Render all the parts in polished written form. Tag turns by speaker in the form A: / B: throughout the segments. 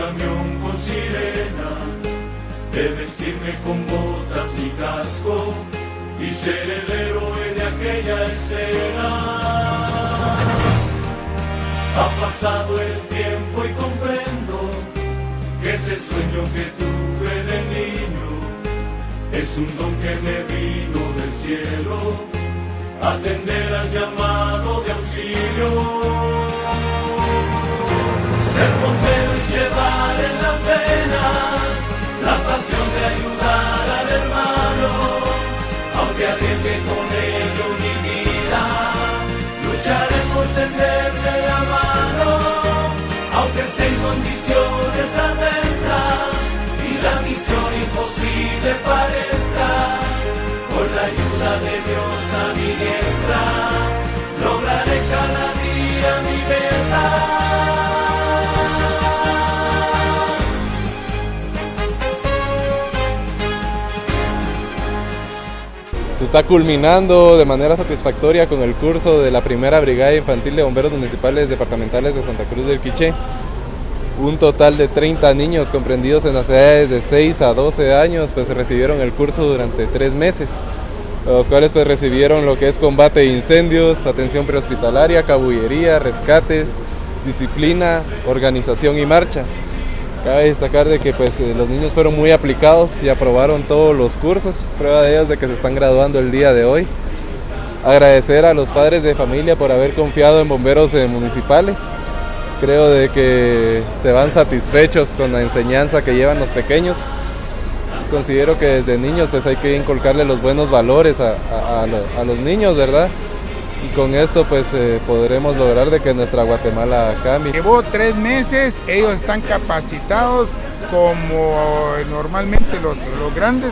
A: camión con sirena, de vestirme con botas y casco y ser el héroe de aquella escena. Ha pasado el tiempo y comprendo que ese sueño que tuve de niño es un don que me vino del cielo, atender al llamado de auxilio. Ser bombero y llevar en las venas la pasión de ayudar al hermano, aunque arriesgue con ello mi vida, lucharé por tenderle la mano, aunque esté en condiciones adversas y la misión imposible parezca, con la ayuda de Dios a mi diestra, lograré cada día mi meta.
B: Se está culminando de manera satisfactoria con el curso de la primera Brigada Infantil de Bomberos Municipales Departamentales de Santa Cruz del Quiché. Un total de 30 niños comprendidos en las edades de 6 a 12 años pues recibieron el curso durante 3 meses, los cuales pues recibieron lo que es combate de incendios, atención prehospitalaria, cabullería, rescates, disciplina, organización y marcha. Cabe destacar de que pues los niños fueron muy aplicados y aprobaron todos los cursos, prueba de ello es de que se están graduando el día de hoy. Agradecer a los padres de familia por haber confiado en bomberos municipales. Creo de que se van satisfechos con la enseñanza que llevan los pequeños. Considero que desde niños pues hay que inculcarle los buenos valores a los niños, ¿verdad? Y con esto pues podremos lograr de que nuestra Guatemala cambie.
C: Llevó 3 meses, ellos están capacitados como normalmente los grandes,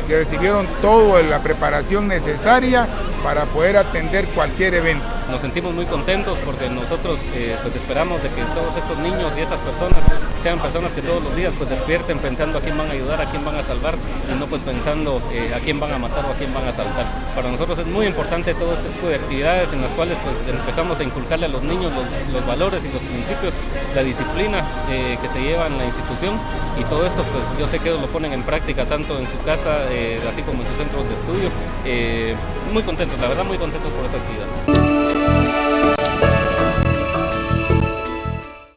C: que recibieron toda la preparación necesaria para poder atender cualquier evento.
D: Nos sentimos muy contentos porque nosotros pues esperamos de que todos estos niños y estas personas sean personas que todos los días pues despierten pensando a quién van a ayudar, a quién van a salvar y no pues pensando a quién van a matar o a quién van a asaltar. Para nosotros es muy importante todo este tipo de actividades en las cuales pues empezamos a inculcarle a los niños los valores y los principios, la disciplina que se lleva en la institución, y todo esto pues yo sé que ellos lo ponen en práctica tanto en su casa así como en sus centros de estudio. Muy contentos, la verdad muy contentos por esta actividad.